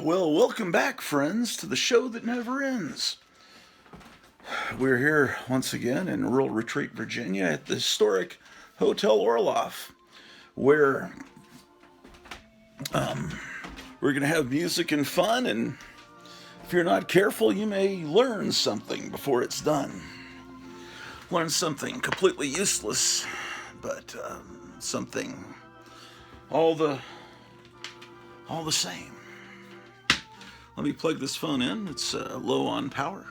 Well, welcome back, friends, to the show that never ends. We're here once again in Rural Retreat, Virginia, at the historic Hotel Orloff, where we're going to have music and fun, and if you're not careful, you may learn something before it's done. Learn something completely useless, but something all the same. Let me plug this phone in. It's low on power.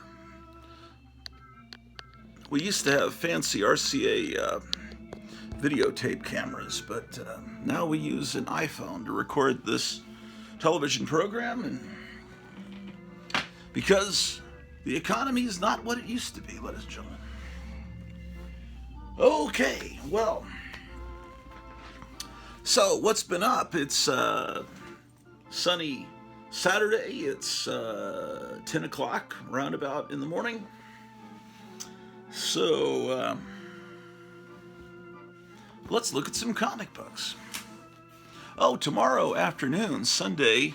We used to have fancy RCA videotape cameras, but now we use an iPhone to record this television program, and because the economy is not what it used to be, ladies and gentlemen. Okay, well, so what's been up? It's sunny Saturday. It's 10 o'clock roundabout in the morning. So let's look at some comic books. Oh, tomorrow afternoon, Sunday,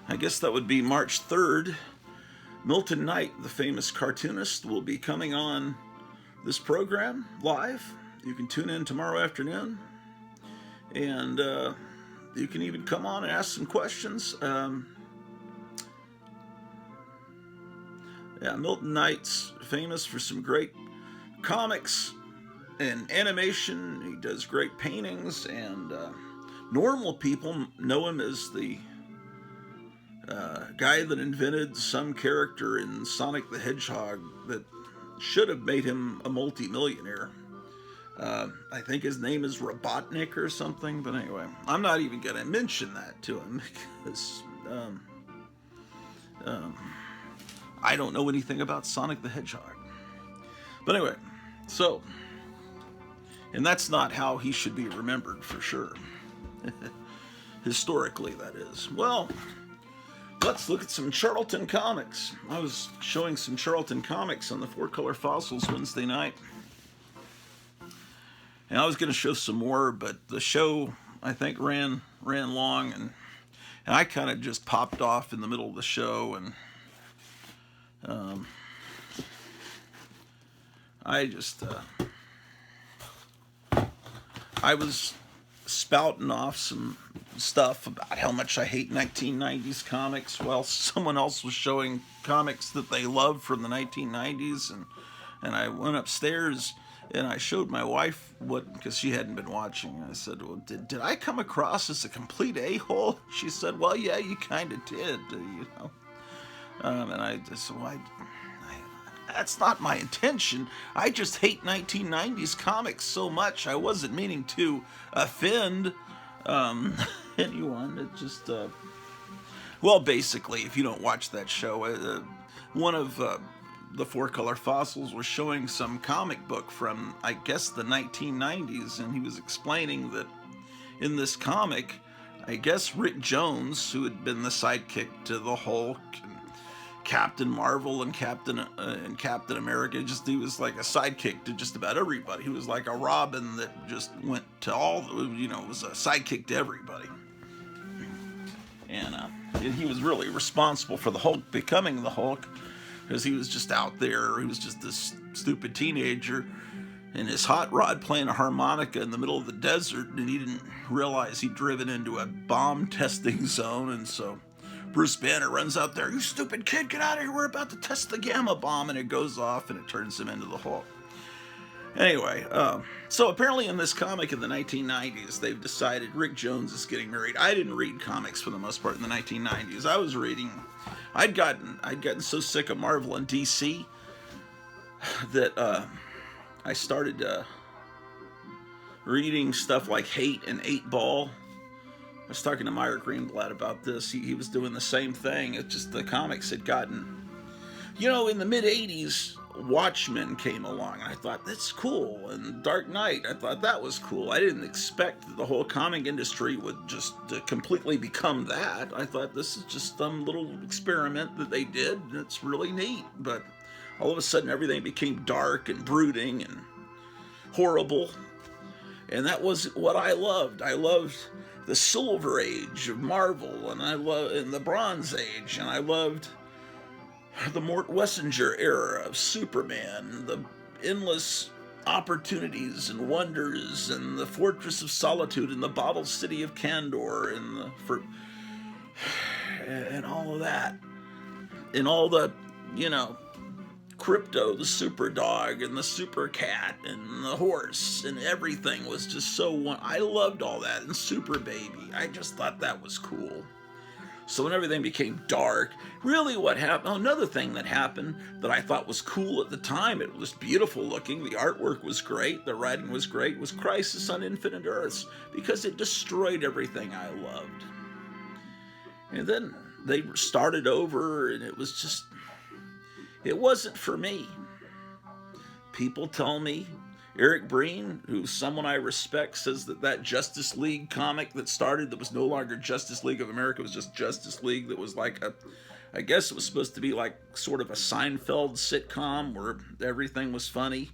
I guess that would be March 3rd, Milton Knight, the famous cartoonist, will be coming on this program live. You can tune in tomorrow afternoon, and you can even come on and ask some questions. Milton Knight's famous for some great comics and animation. He does great paintings, and normal people know him as the guy that invented some character in Sonic the Hedgehog that should have made him a multi-millionaire. I think his name is Robotnik or something, but anyway, I'm not even going to mention that to him because I don't know anything about Sonic the Hedgehog. But anyway, so, and that's not how he should be remembered for sure. Historically, that is. Well, let's look at some Charlton Comics. I was showing some Charlton Comics on the Four Color Fossils Wednesday night. And I was going to show some more, but the show, I think, ran long, and I kind of just popped off in the middle of the show, and I was spouting off some stuff about how much I hate 1990s comics while someone else was showing comics that they loved from the 1990s, and I went upstairs and I showed my wife what, because she hadn't been watching. I said, well, did I come across as a complete a-hole? She said, well, yeah, you kind of did, you know. And I said, well, that's not my intention. I just hate 1990s comics so much. I wasn't meaning to offend anyone. It just, well, basically, if you don't watch that show, one of the Four Color Fossils was showing some comic book from, I guess, the 1990s, and he was explaining that in this comic, I guess Rick Jones, who had been the sidekick to the Hulk, and Captain Marvel and Captain America, he was like a sidekick to just about everybody. He was like a Robin that just went to all, was a sidekick to everybody. And he was really responsible for the Hulk becoming the Hulk, because he was just out there. He was just this stupid teenager in his hot rod playing a harmonica in the middle of the desert, and he didn't realize he'd driven into a bomb testing zone. And so Bruce Banner runs out there, you stupid kid, get out of here, we're about to test the gamma bomb, and it goes off and it turns him into the Hulk. Anyway, so apparently in this comic in the 1990s, they've decided Rick Jones is getting married. I didn't read comics for the most part in the 1990s. I was reading, I'd gotten so sick of Marvel and DC that I started reading stuff like Hate and 8-Ball. I was talking to Meyer Greenblatt about this. He was doing the same thing. It's just the comics had gotten, in the mid-'80s, Watchmen came along. I thought, that's cool. And Dark Knight, I thought that was cool. I didn't expect that the whole comic industry would just completely become that. I thought this is just some little experiment that they did, and it's really neat. But all of a sudden, everything became dark and brooding and horrible. And that was what I loved. I loved the Silver Age of Marvel, and I love in the Bronze Age, and I loved the Mort Wessinger era of Superman, the endless opportunities and wonders, and the Fortress of Solitude, and the Bottle City of Kandor, and all of that, and all the, Crypto, the super dog, and the super cat, and the horse, and everything was just so. I loved all that, and Super Baby. I just thought that was cool. So when everything became dark, really what happened, another thing that happened that I thought was cool at the time, it was beautiful looking, the artwork was great, the writing was great, was Crisis on Infinite Earths, because it destroyed everything I loved. And then they started over, and it wasn't for me. People tell me, Eric Breen, who's someone I respect, says that Justice League comic that started, that was no longer Justice League of America, it was just Justice League, that was like I guess it was supposed to be like sort of a Seinfeld sitcom where everything was funny.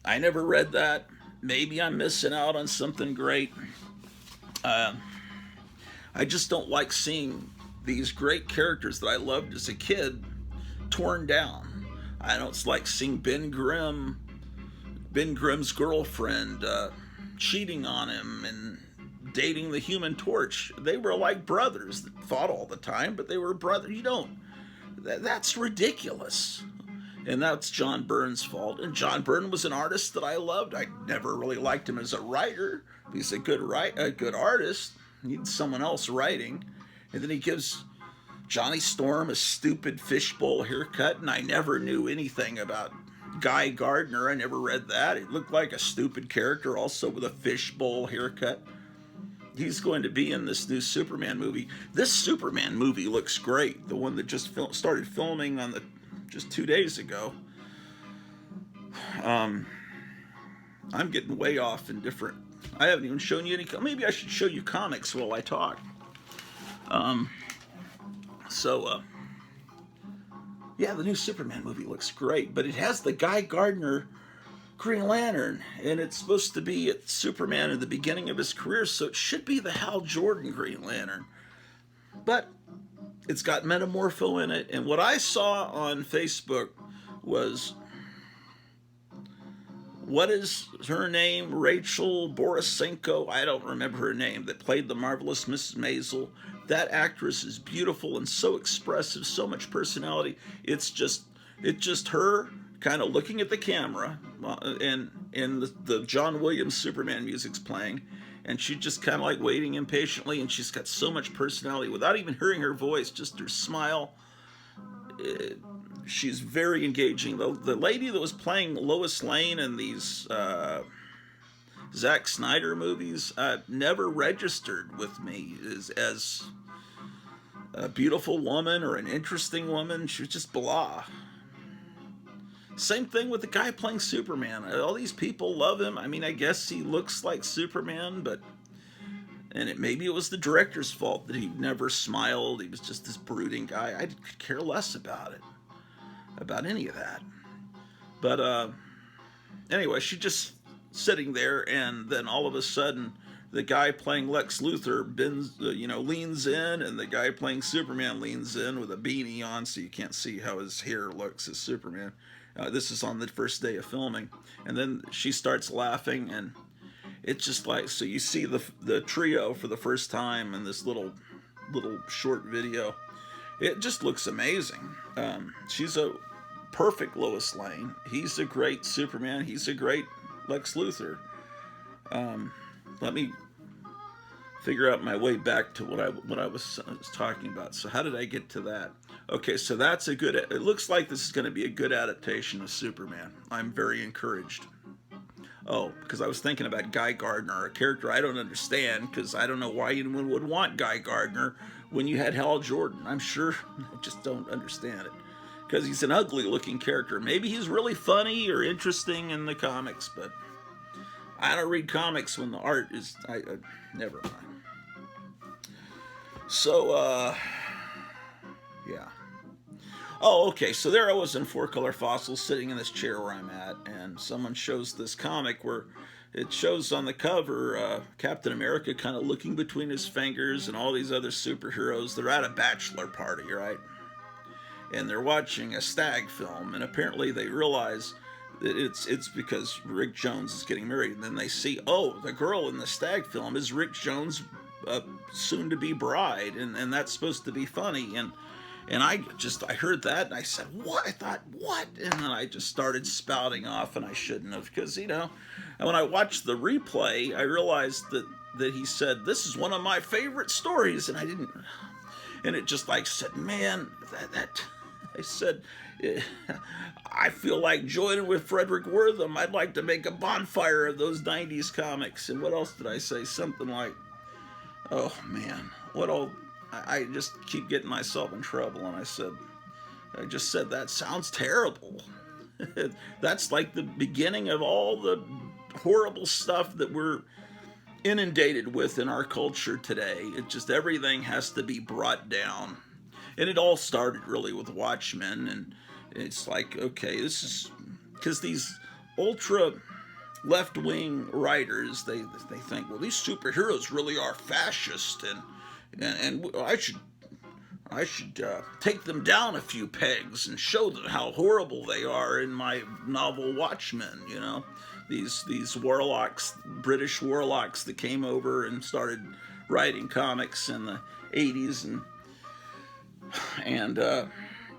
I never read that. Maybe I'm missing out on something great. I just don't like seeing these great characters that I loved as a kid torn down. I don't like seeing Ben Grimm's girlfriend cheating on him and dating the Human Torch. They were like brothers that fought all the time, but they were brothers. That's ridiculous. And that's John Byrne's fault. And John Byrne was an artist that I loved. I never really liked him as a writer. He's a good artist. He needs someone else writing. And then he gives Johnny Storm a stupid fishbowl haircut, and I never knew anything about Guy Gardner. I never read that. It looked like a stupid character, also with a fishbowl haircut. He's going to be in this new Superman movie. This Superman movie looks great. The one that just started filming just 2 days ago. I'm getting way off in different. I haven't even shown you any. Maybe I should show you comics while I talk. Yeah, the new Superman movie looks great, but it has the Guy Gardner Green Lantern, and it's supposed to be at Superman at the beginning of his career, so it should be the Hal Jordan Green Lantern. But it's got Metamorpho in it, and what I saw on Facebook was, what is her name? Rachel Borisenko, I don't remember her name, that played the marvelous Mrs. Maisel. That actress is beautiful and so expressive, so much personality. It's just her kind of looking at the camera, and the John Williams Superman music's playing, and she's just kind of like waiting impatiently, and she's got so much personality without even hearing her voice, just her smile. She's very engaging. The lady that was playing Lois Lane in these Zack Snyder movies never registered with me as a beautiful woman or an interesting woman. She was just blah. Same thing with the guy playing Superman. All these people love him. I mean, I guess he looks like Superman, maybe it was the director's fault that he never smiled. He was just this brooding guy. I could care less about any of that. But anyway, she just sitting there, and then all of a sudden, the guy playing Lex Luthor leans in, and the guy playing Superman leans in with a beanie on, so you can't see how his hair looks as Superman. This is on the first day of filming, and then she starts laughing, and it's just like, so you see the trio for the first time in this little short video. It just looks amazing. She's a perfect Lois Lane. He's a great Superman. He's a great Lex Luthor. Let me figure out my way back to what I was talking about. So how did I get to that? Okay, so that's it looks like this is going to be a good adaptation of Superman. I'm very encouraged. Oh, because I was thinking about Guy Gardner, a character I don't understand, because I don't know why anyone would want Guy Gardner when you had Hal Jordan. I'm sure I just don't understand it, because he's an ugly-looking character. Maybe he's really funny or interesting in the comics, but I don't read comics when the art is... never mind. So, yeah. Oh, okay, so there I was in Four Color Fossils, sitting in this chair where I'm at, and someone shows this comic where it shows on the cover Captain America kind of looking between his fingers and all these other superheroes. They're at a bachelor party, right? And they're watching a stag film, and apparently they realize that it's because Rick Jones is getting married. And then they see, oh, the girl in the stag film is Rick Jones' soon-to-be bride, and that's supposed to be funny. And I heard that, and I said, what? I thought, what? And then I just started spouting off, and I shouldn't have, because, you know, and when I watched the replay, I realized that he said, this is one of my favorite stories, and I didn't, and it just like said, man, I said, I feel like joining with Frederick Wortham. I'd like to make a bonfire of those 90s comics. And what else did I say? Something like, oh man, what all, I just keep getting myself in trouble. And I just said, that sounds terrible. That's like the beginning of all the horrible stuff that we're inundated with in our culture today. It just, everything has to be brought down. And it all started really with Watchmen, and it's like, okay, this is because these ultra left-wing writers, they think, well, these superheroes really are fascist, and I should take them down a few pegs and show them how horrible they are in my novel Watchmen. You know, these warlocks, British warlocks that came over and started writing comics in the 80s, and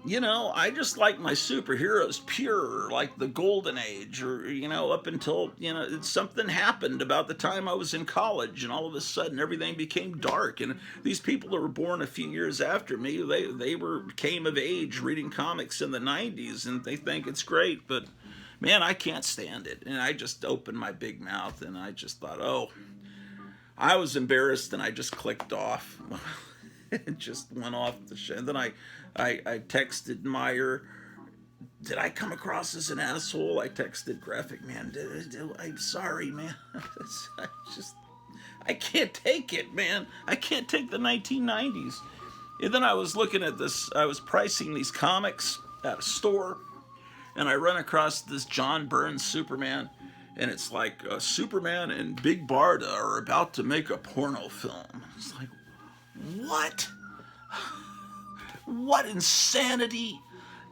you know, I just like my superheroes pure, like the Golden Age, or, you know, up until, you know, something happened about the time I was in college, and all of a sudden everything became dark. And these people that were born a few years after me, they came of age reading comics in the 90s, and they think it's great, but man, I can't stand it. And I just opened my big mouth, and I just thought, oh, I was embarrassed, and I just clicked off. It just went off the show. And then I texted Meyer. Did I come across as an asshole? I texted Graphic Man. I'm sorry, man. I can't take it, man. I can't take the 1990s. And then I was looking at this. I was pricing these comics at a store, and I run across this John Byrne Superman, and it's like Superman and Big Barda are about to make a porno film. It's like, what? What insanity?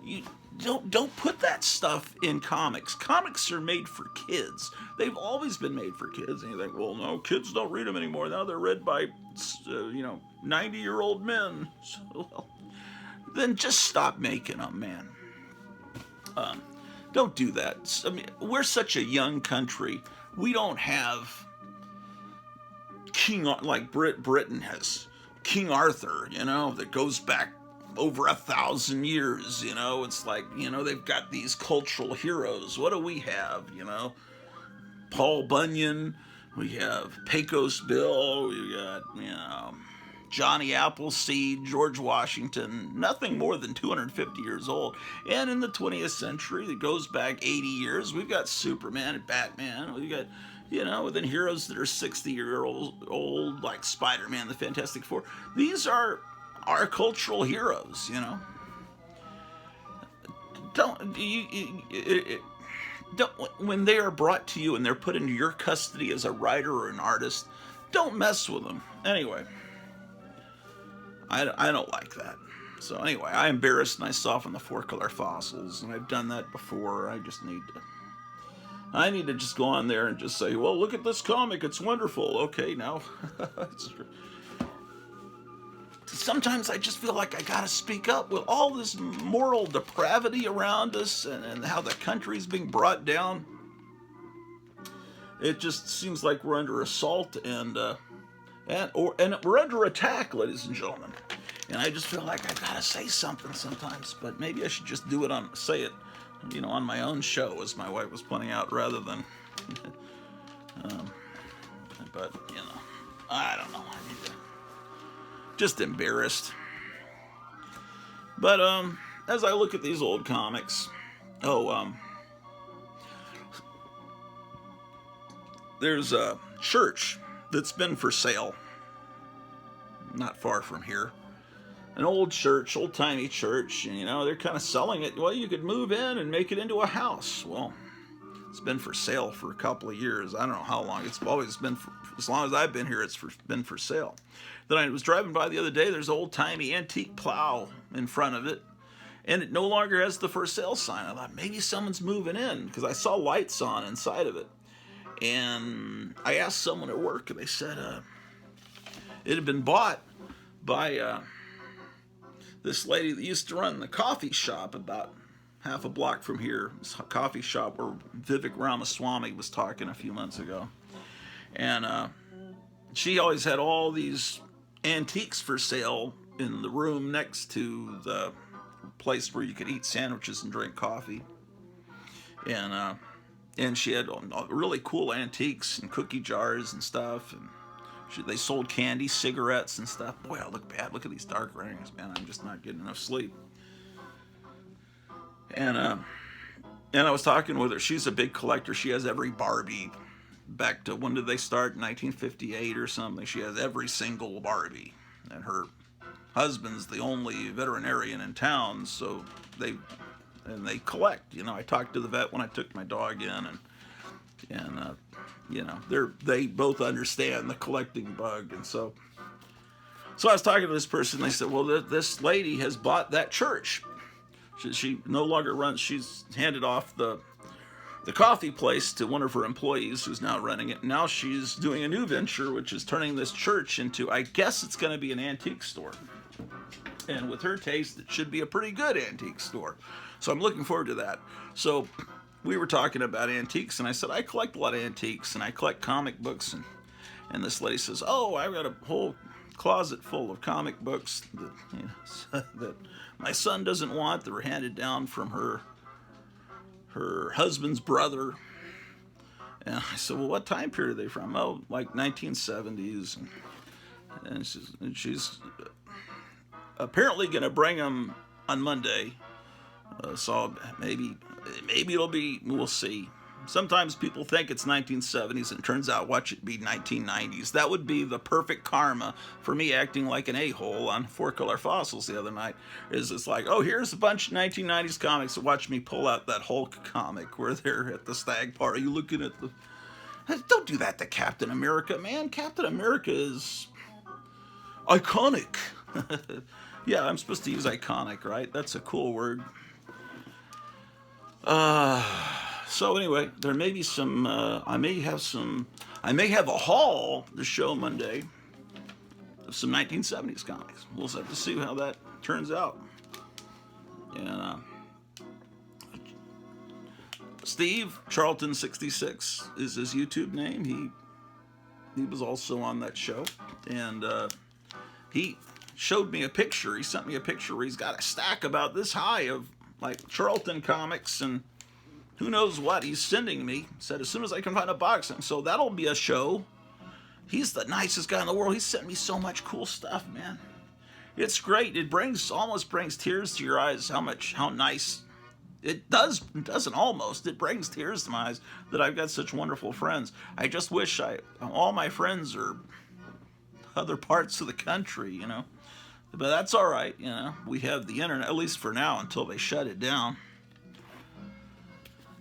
You don't put that stuff in comics. Comics are made for kids. They've always been made for kids. And you think, well, no, kids don't read them anymore. Now they're read by, 90-year-old men. So, well, then just stop making them, man. Don't do that. I mean, we're such a young country. We don't have like Britain has King Arthur, you know, that goes back over 1,000 years, you know. It's like, you know, they've got these cultural heroes. What do we have, you know? Paul Bunyan, we have Pecos Bill, we got, you know, Johnny Appleseed, George Washington, nothing more than 250 years old. And in the 20th century, it goes back 80 years, we've got Superman and Batman, we've got, you know, then heroes that are 60-year-old, like Spider-Man, the Fantastic Four. These are our cultural heroes, you know. Don't when they are brought to you and they're put into your custody as a writer or an artist, don't mess with them. Anyway, I don't like that. So anyway, I embarrassed myself in the Four-Color Fossils, and I've done that before. I need to just go on there and just say, well, look at this comic. It's wonderful. Okay, now. Sometimes I just feel like I got to speak up with all this moral depravity around us and how the country's being brought down. It just seems like we're under assault and we're under attack, ladies and gentlemen. And I just feel like I got to say something sometimes, but maybe I should just say it on my own show, as my wife was pointing out, rather than, but, I don't know. Just embarrassed. But, as I look at these old comics, there's a church that's been for sale, not far from here. An old church, old-timey church, and, they're kind of selling it. Well, you could move in and make it into a house. Well, It's been for sale for a couple of years. I don't know how long. It's always been for, as long as I've been here. Been for sale. Then I was driving by the other day. There's an old-timey antique plow in front of it, and it no longer has the for sale sign. I thought maybe someone's moving in because I saw lights on inside of it. And I asked someone at work, and they said it had been bought by this lady that used to run the coffee shop about half a block from here. This coffee shop where Vivek Ramaswamy was talking a few months ago. And she always had all these antiques for sale in the room next to the place where you could eat sandwiches and drink coffee. And she had really cool antiques and cookie jars and stuff. And they sold candy, cigarettes, and stuff. Boy, I look bad. Look at these dark rings, man. I'm just not getting enough sleep. And I was talking with her. She's a big collector. She has every Barbie. Back to when did they start? 1958 or something. She has every single Barbie. And her husband's the only veterinarian in town, so they collect. You know, I talked to the vet when I took my dog in, and you know, they both understand the collecting bug. And so I was talking to this person. They said, well, this lady has bought that church. She no longer runs. She's handed off the coffee place to one of her employees who's now running it. Now she's doing a new venture, which is turning this church into, I guess it's going to be an antique store. And with her taste, it should be a pretty good antique store. So I'm looking forward to that. So we were talking about antiques, and I said, I collect a lot of antiques, and I collect comic books. And this lady says, oh, I've got a whole closet full of comic books that, you know, that my son doesn't want, that were handed down from her husband's brother. And I said, well, what time period are they from? Oh, like 1970s. And she's apparently going to bring them on Monday. So maybe it'll be, we'll see. Sometimes people think it's 1970s, and it turns out, watch it be 1990s. That would be the perfect karma for me acting like an a-hole on Four Color Fossils the other night. It's like, oh, here's a bunch of 1990s comics. Watch me pull out that Hulk comic where they're at the stag party. You looking at the... Don't do that to Captain America, man. Captain America is iconic. Yeah, I'm supposed to use iconic, right? That's a cool word. So anyway, there may be some, I may have a haul to show Monday of some 1970s comics. We'll have to see how that turns out. And Steve, Charlton 66 is his YouTube name. He was also on that show. And he showed me a picture. He sent me a picture where he's got a stack about this high of like Charlton Comics and who knows what he's sending me. Said as soon as I can find a box. And so that'll be a show. He's the nicest guy in the world. He sent me so much cool stuff, man. It's great. It almost brings tears to your eyes how nice it does. It doesn't almost. It brings tears to my eyes that I've got such wonderful friends. I just wish all my friends are other parts of the country, you know. But that's all right, you know. We have the internet, at least for now, until they shut it down.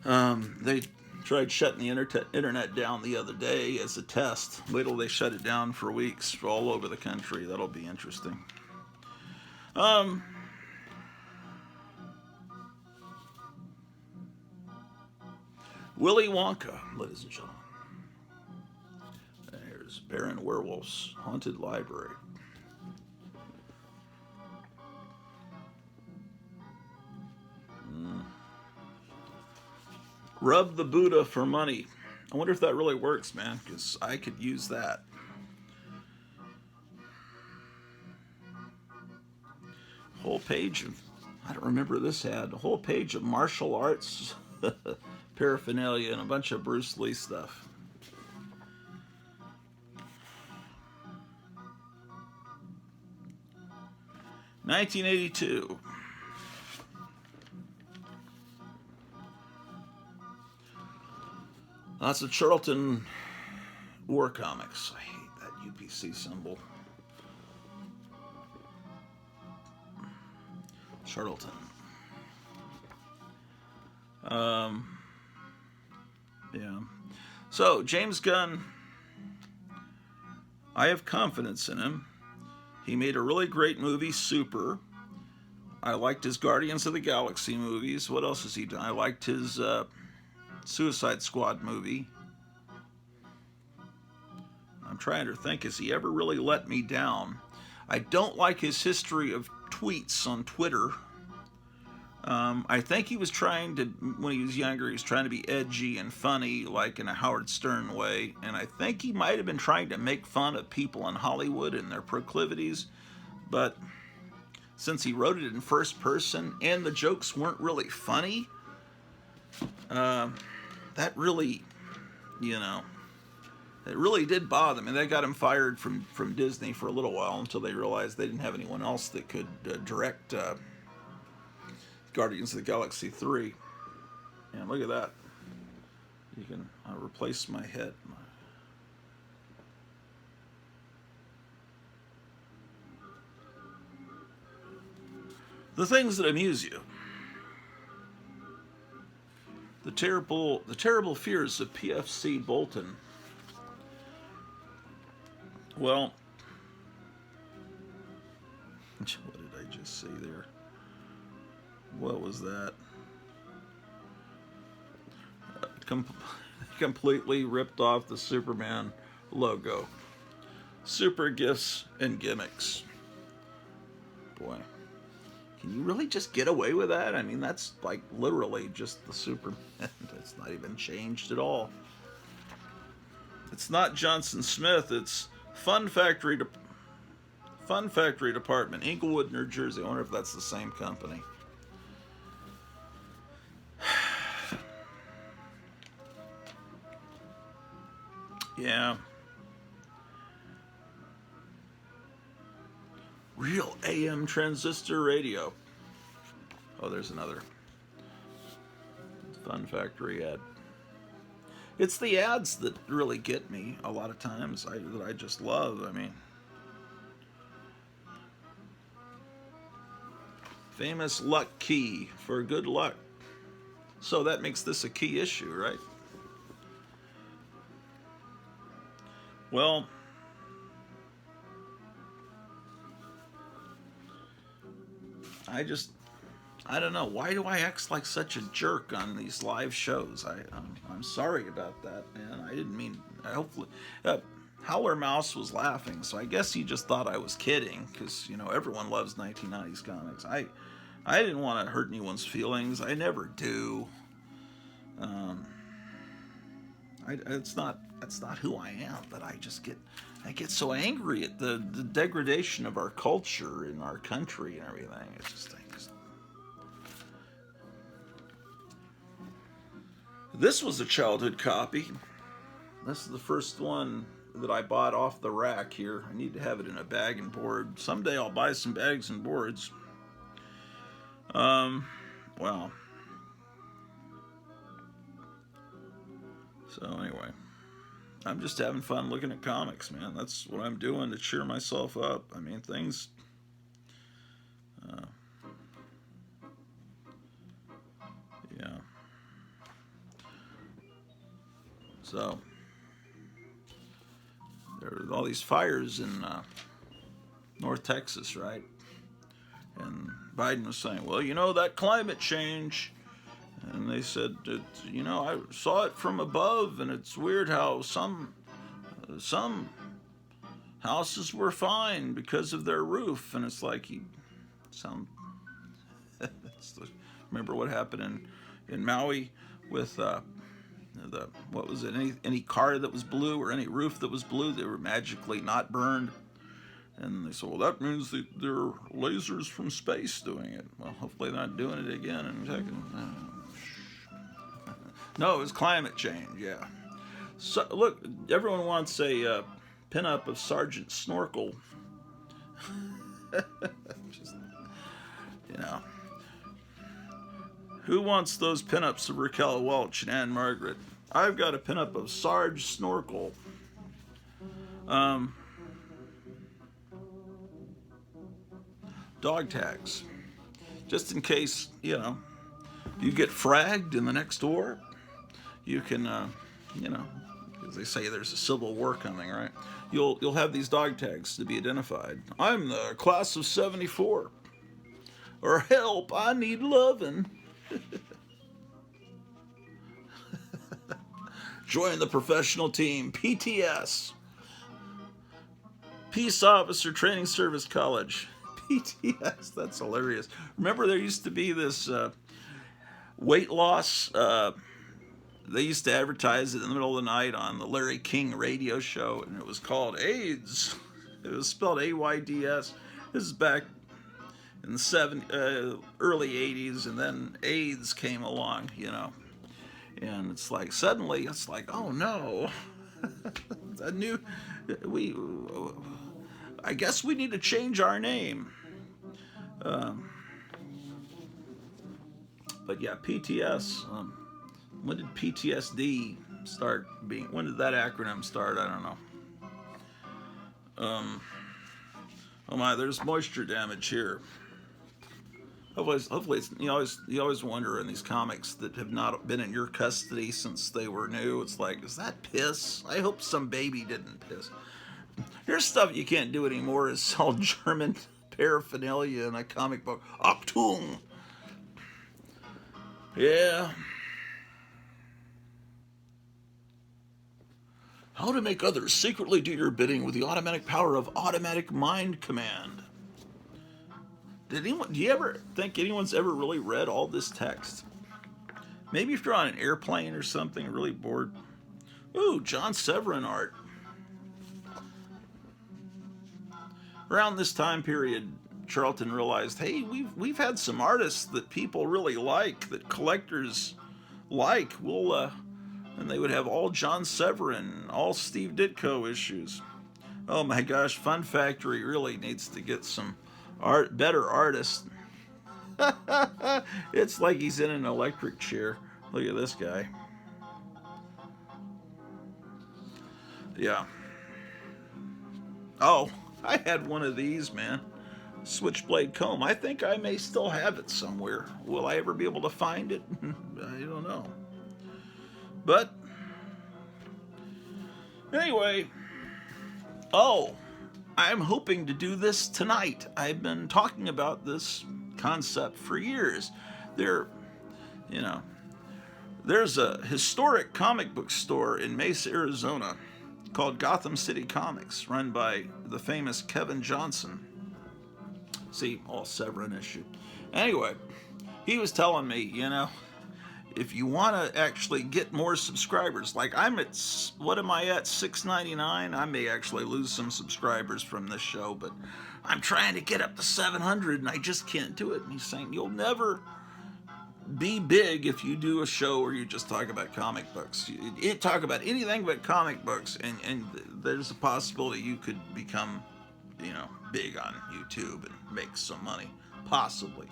They tried shutting the internet down the other day as a test. Wait till they shut it down for weeks all over the country. That'll be interesting. Willy Wonka, ladies and gentlemen. There's Baron Werewolf's Haunted Library. Rub the Buddha for money. I wonder if that really works, man, because I could use that. Whole page of, I don't remember this had, a whole page of martial arts paraphernalia and a bunch of Bruce Lee stuff. $1982. Lots of Charlton War comics. I hate that UPC symbol. Charlton. Yeah. So, James Gunn, I have confidence in him. He made a really great movie, Super. I liked his Guardians of the Galaxy movies. What else has he done? I liked his Suicide Squad movie. I'm trying to think, has he ever really let me down? I don't like his history of tweets on Twitter. I think he was trying to, when he was younger, he was trying to be edgy and funny, like in a Howard Stern way. And I think he might have been trying to make fun of people in Hollywood and their proclivities. But since he wrote it in first person and the jokes weren't really funny, that really, it really did bother me. They got him fired from Disney for a little while until they realized they didn't have anyone else that could direct Guardians of the Galaxy 3. And look at that. You can replace my head. The things that amuse you. The terrible fears of PFC Bolton. Well, what did I just say there? What was that? Completely ripped off the Superman logo. Super gifts and gimmicks. Boy, can you really just get away with that? I mean, that's like literally just the Superman. It's not even changed at all. It's not Johnson Smith. It's Fun Factory Department, Inglewood, New Jersey. I wonder if that's the same company. Yeah. Real AM transistor radio. Oh, there's another Fun Factory ad. It's the ads that really get me a lot of times, that I just love. I mean, famous luck key for good luck. So that makes this a key issue, right? Well, I don't know. Why do I act like such a jerk on these live shows? I'm sorry about that, man. I didn't mean. Hopefully, Howler Mouse was laughing, so I guess he just thought I was kidding, because everyone loves 1990s comics. I didn't want to hurt anyone's feelings. I never do. That's not who I am. But I get so angry at the degradation of our culture and our country and everything. It's just. This was a childhood copy. This is the first one that I bought off the rack here. I need to have it in a bag and board. Someday I'll buy some bags and boards. Well. So anyway, I'm just having fun looking at comics, man. That's what I'm doing to cheer myself up. I mean, things. Yeah. So there are all these fires in North Texas, right? And Biden was saying, well, that climate change. And they said, I saw it from above, and it's weird how some houses were fine because of their roof. And it's like remember what happened in Maui with what was it? Any car that was blue or any roof that was blue, they were magically not burned. And they said, well, that means that there are lasers from space doing it. Well, hopefully they're not doing it again in a second. No, it was climate change, yeah. So, look, everyone wants a pinup of Sergeant Snorkel. Just, who wants those pinups of Raquel Welch and Anne Margaret? I've got a pinup of Sarge Snorkel. Dog tags. Just in case, you get fragged in the next war. you can, you know, as they say, there's a civil war coming, right? You'll have these dog tags to be identified. I'm the class of '74, or help, I need loving. Join the professional team, PTS, Peace Officer Training Service College. PTS, that's hilarious. Remember, there used to be this weight loss. They used to advertise it in the middle of the night on the Larry King radio show, and it was called AIDS. It was spelled AYDS. This is back in the early 80s, and then AIDS came along, you know. And it's like, suddenly, it's like, oh no. I guess we need to change our name. But yeah, PTS. When did PTSD start being? When did that acronym start? I don't know. Oh my, there's moisture damage here. Hopefully, it's, you always wonder in these comics that have not been in your custody since they were new. It's like, is that piss? I hope some baby didn't piss. Here's stuff you can't do anymore: is sell German paraphernalia in a comic book. Achtung! Yeah. How to make others secretly do your bidding with the automatic power of automatic mind command. Do you ever think anyone's ever really read all this text? Maybe if you're on an airplane or something, really bored. Ooh, John Severin art. Around this time period, Charlton realized, hey, we've had some artists that people really like, that collectors like. And they would have all John Severin, all Steve Ditko issues. Oh my gosh, Fun Factory really needs to get some better artists. It's like he's in an electric chair. Look at this guy. Yeah. Oh, I had one of these, man. Switchblade comb. I think I may still have it somewhere. Will I ever be able to find it? I don't know. But anyway, I'm hoping to do this tonight. I've been talking about this concept for years. There's a historic comic book store in Mesa, Arizona called Gotham City Comics, run by the famous Kevin Johnson. See, all Severin issue. Anyway, he was telling me, if you want to actually get more subscribers, like what am I at, $6.99? I may actually lose some subscribers from this show, but I'm trying to get up to 700, and I just can't do it. And he's saying, you'll never be big if you do a show where you just talk about comic books. You talk about anything but comic books, and there's a possibility you could become, big on YouTube and make some money, possibly.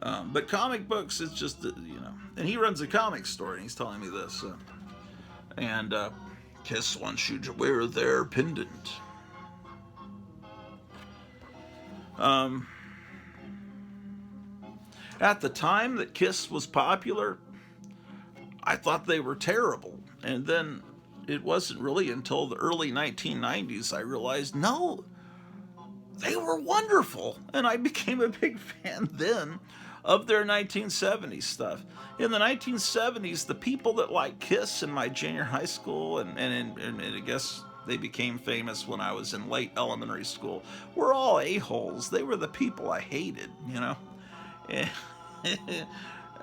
But comic books, it's just, and he runs a comic store, and he's telling me this. Kiss wants you to wear their pendant. At the time that Kiss was popular, I thought they were terrible. And then it wasn't really until the early 1990s I realized, no, they were wonderful. And I became a big fan then of their 1970s stuff. In the 1970s, the people that liked Kiss in my junior high school, and I guess they became famous when I was in late elementary school, were all a-holes. They were the people I hated,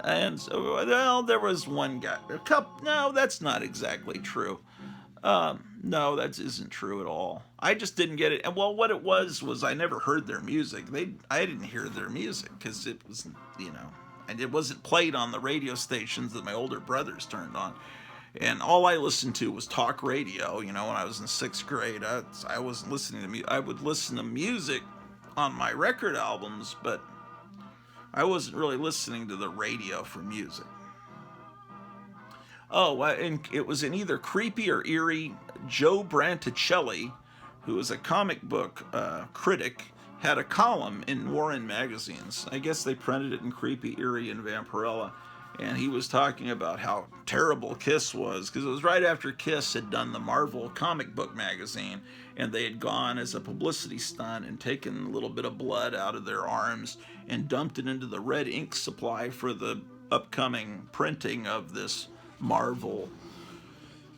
And so, well, there was one guy. No, that's not exactly true. No, that isn't true at all. I just didn't get it. And well, what it was I never heard their music. I didn't hear their music because it was, and it wasn't played on the radio stations that my older brothers turned on. And all I listened to was talk radio. When I was in 6th grade, I wasn't listening to music. I would listen to music on my record albums, but I wasn't really listening to the radio for music. Oh, and it was in either Creepy or Eerie. Joe Branticelli, who was a comic book critic, had a column in Warren magazines. I guess they printed it in Creepy, Eerie, and Vampirella. and he was talking about how terrible Kiss was, because it was right after Kiss had done the Marvel comic book magazine, and they had gone as a publicity stunt and taken a little bit of blood out of their arms and dumped it into the red ink supply for the upcoming printing of this Marvel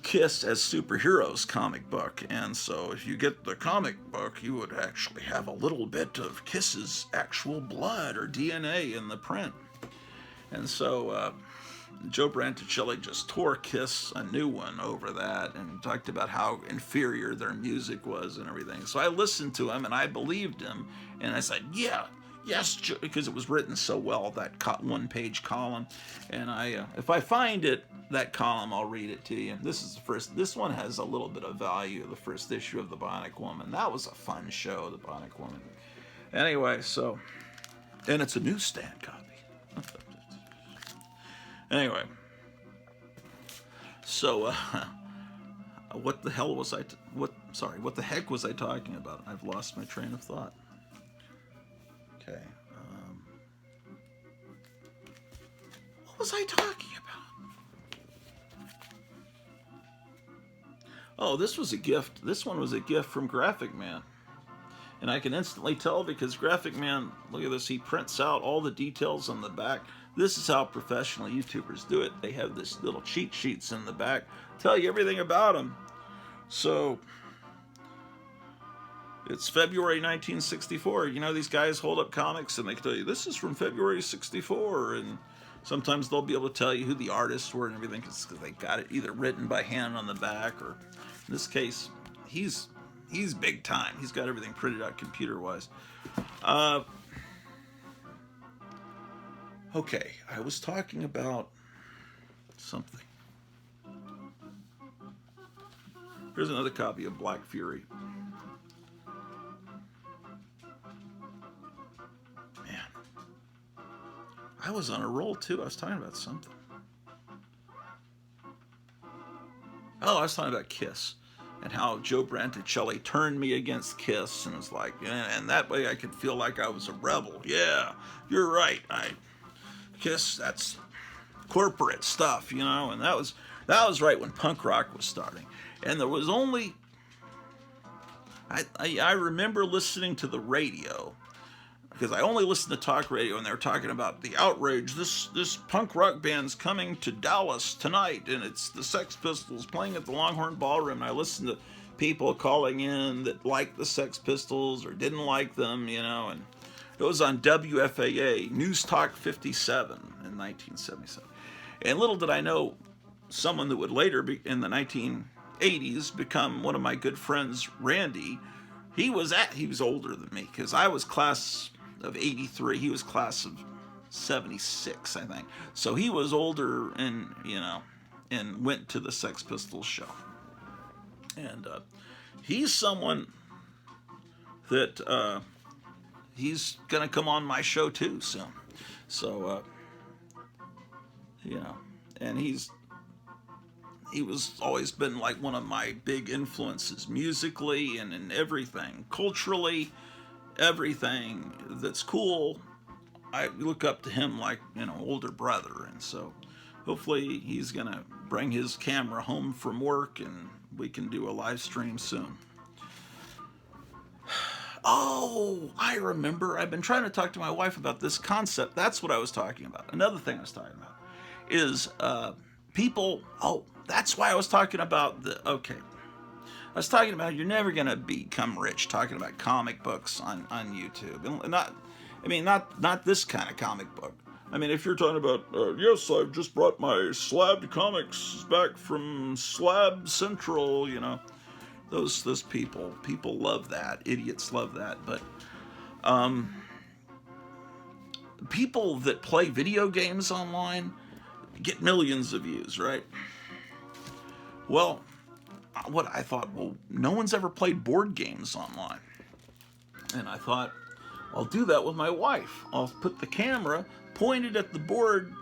Kiss as superheroes comic book. And so if you get the comic book, you would actually have a little bit of Kiss's actual blood or DNA in the print. And so Joe Branticelli just tore Kiss a new one over that and talked about how inferior their music was and everything. So I listened to him and I believed him, and I said, yeah, yes, Joe, because it was written so well, that one-page column. And if I find it, that column, I'll read it to you. This one has a little bit of value, the first issue of The Bionic Woman. That was a fun show, The Bionic Woman. Anyway, so, and it's a newsstand copy. Anyway, so what the hell was what the heck was I talking about? I've lost my train of thought. Okay. What was I talking about? Oh, this was a gift. This one was a gift from Graphic Man. And I can instantly tell because Graphic Man, look at this, he prints out all the details on the back. This is how professional YouTubers do it. They have this little cheat sheets in the back, tell you everything about them. So, it's February 1964. You know, these guys hold up comics and they can tell you, this is from February 64. And sometimes they'll be able to tell you who the artists were and everything because they got it either written by hand on the back, or in this case, he's big time. He's got everything printed out computer-wise. Okay, I was talking about something. Here's another copy of Black Fury. Man, I was on a roll too. I was talking about something. Oh, I was talking about Kiss and how Joe Branticelli turned me against Kiss and was like, and that way I could feel like I was a rebel. Yeah, you're right. Kiss, that's corporate stuff, you know, and that was right when punk rock was starting. And there was only, I remember listening to the radio, because I only listened to talk radio, and they were talking about the outrage. This punk rock band's coming to Dallas tonight, and it's the Sex Pistols playing at the Longhorn Ballroom. And I listened to people calling in that liked the Sex Pistols or didn't like them, you know, and it was on WFAA, News Talk 57 in 1977. And little did I know, someone that would later be in the 1980s become one of my good friends, Randy. He was older than me because I was class of 83. He was class of 76, I think. So he was older and, you know, and went to the Sex Pistols show. And he's someone that he's going to come on my show too soon. So, you know, and he was always been like one of my big influences musically and in everything, culturally, everything that's cool. I look up to him like, you know, older brother. And so hopefully he's going to bring his camera home from work and we can do a live stream soon. Oh, I remember. I've been trying to talk to my wife about this concept. That's what I was talking about. Another thing I was talking about is people. Oh, that's why I was talking about okay. I was talking about you're never going to become rich talking about comic books on YouTube. And not this kind of comic book. I mean, if you're talking about, yes, I've just brought my slabbed comics back from Slab Central, you know. Those people love that. Idiots love that. But people that play video games online get millions of views, right? Well, what I thought, well, no one's ever played board games online. And I thought, I'll do that with my wife. I'll put the camera pointed at the board,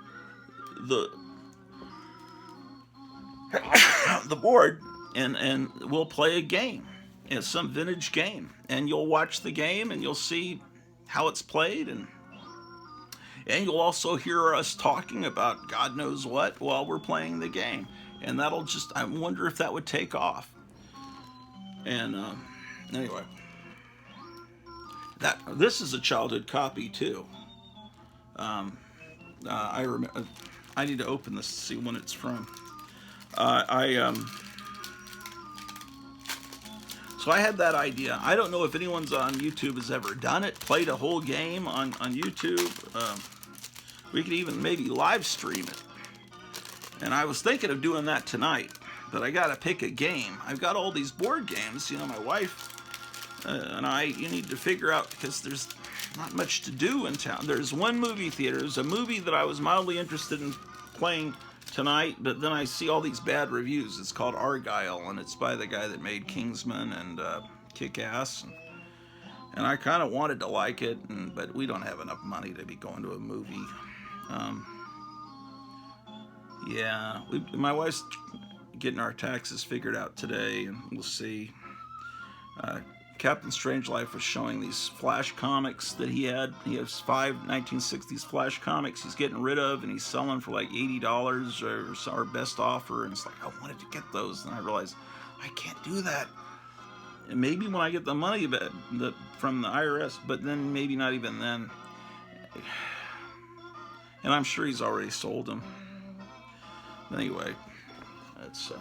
the board, and we'll play a game. It's some vintage game. And you'll watch the game and you'll see how it's played. And And you'll also hear us talking about God knows what while we're playing the game. And that'll just, I wonder if that would take off. And anyway, this is a childhood copy too. I remember. I need to open this to see when it's from. So I had that idea. I don't know if anyone's on YouTube has ever done it, played a whole game on YouTube. We could even maybe live stream it. And I was thinking of doing that tonight, but I got to pick a game. I've got all these board games. You know, my wife and I, you need to figure out, because there's not much to do in town. There's one movie theater. There's a movie that I was mildly interested in playing tonight, but then I see all these bad reviews. It's called Argyle, and it's by the guy that made Kingsman and Kick-Ass. And I kind of wanted to like it, but we don't have enough money to be going to a movie. Yeah, my wife's getting our taxes figured out today, and we'll see. Captain Strangelove was showing these Flash comics that he had. He has 5 1960s Flash comics he's getting rid of, and he's selling for like $80 or our best offer. And it's like, I wanted to get those, and I realized I can't do that. And maybe when I get the money from the IRS, but then maybe not even then. And I'm sure he's already sold them. Anyway, that's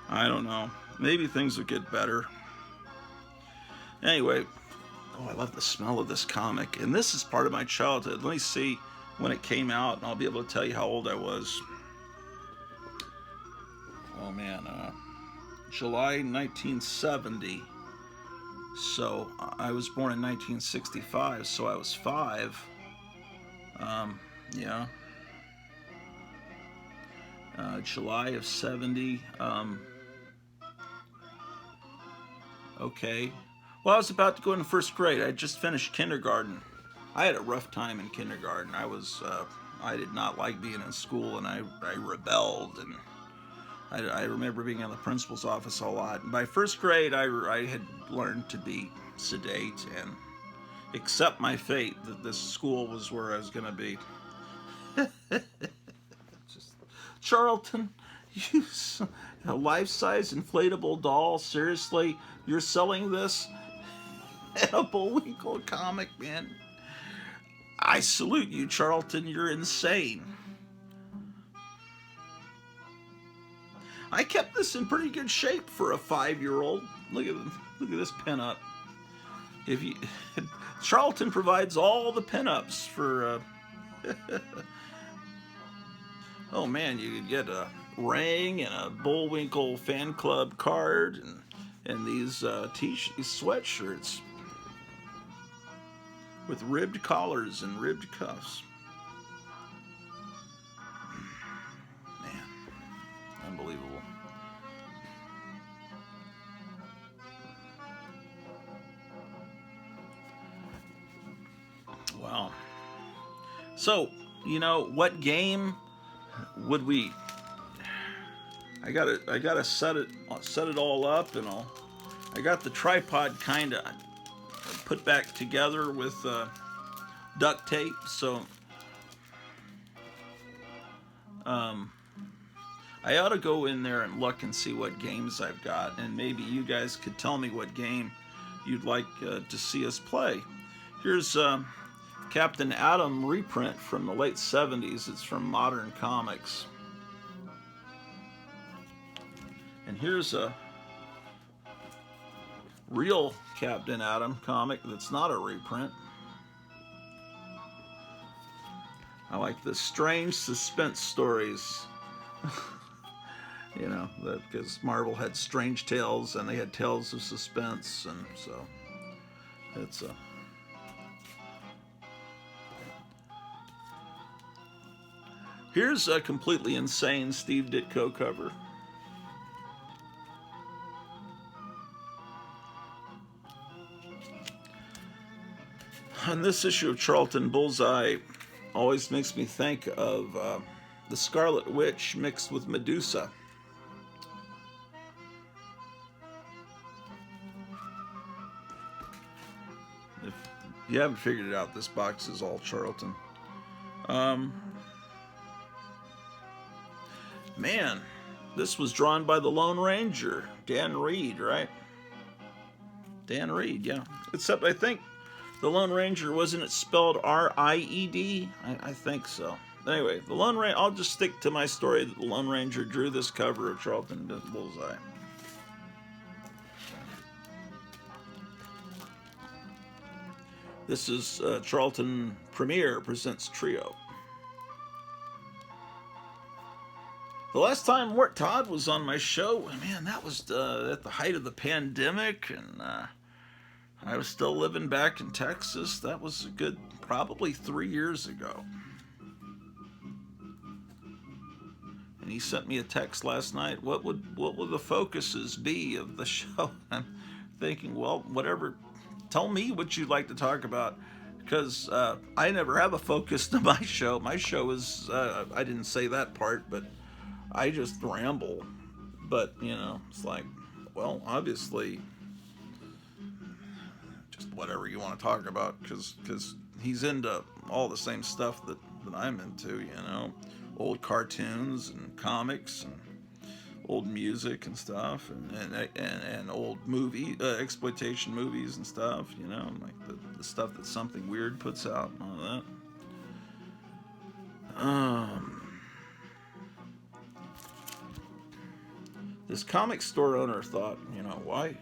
I don't know. Maybe things will get better. Anyway, I love the smell of this comic. And this is part of my childhood. Let me see when it came out, and I'll be able to tell you how old I was. Oh, man. July 1970. So, I was born in 1965, so I was 5. Yeah. July of 70. Okay. Well, I was about to go into first grade. I just finished kindergarten. I had a rough time in kindergarten. I did not like being in school, and I rebelled, and I remember being in the principal's office a lot. And by first grade, I had learned to be sedate and accept my fate that this school was where I was going to be. Charlton, a life-size inflatable doll? Seriously? You're selling this in a Bullwinkle comic, man? I salute you, Charlton. You're insane. I kept this in pretty good shape for a 5-year-old. Look at this pinup. Charlton provides all the pinups for. Oh man, you could get a ring and a Bullwinkle fan club card and these sweatshirts with ribbed collars and ribbed cuffs. Man, unbelievable. Wow. So, what game would we? I gotta set it all up, and I got the tripod kind of put back together with duct tape. So I ought to go in there and look and see what games I've got, and maybe you guys could tell me what game you'd like to see us play. Here's Captain Atom reprint from the late 70s. It's from Modern Comics. And here's a real Captain Atom comic that's not a reprint. I like the strange suspense stories. Because Marvel had Strange Tales and they had Tales of Suspense, and so it's a. Here's a completely insane Steve Ditko cover. And this issue of Charlton Bullseye always makes me think of the Scarlet Witch mixed with Medusa. you haven't figured it out, this box is all Charlton. Um, man, this was drawn by the Lone Ranger, Dan Reed, right? Dan Reed, yeah. Except I think the Lone Ranger, wasn't it spelled R-I-E-D? I think so. Anyway, the Lone Ranger, I'll just stick to my story that the Lone Ranger drew this cover of Charlton Bullseye. This is Charlton Premiere Presents Trio. The last time Mort Todd was on my show, man, that was at the height of the pandemic, and I was still living back in Texas. That was a good, probably 3 years ago. And he sent me a text last night. What would the focuses be of the show? I'm thinking, well, whatever. Tell me what you'd like to talk about, because I never have a focus to my show. My show is, I didn't say that part, but I just ramble. But, you know, it's like, well, obviously, just whatever you want to talk about, because he's into all the same stuff that I'm into, you know, old cartoons and comics and old music and stuff, and old movie exploitation movies and stuff, you know, like the stuff that Something Weird puts out and all that. This comic store owner thought, you know, why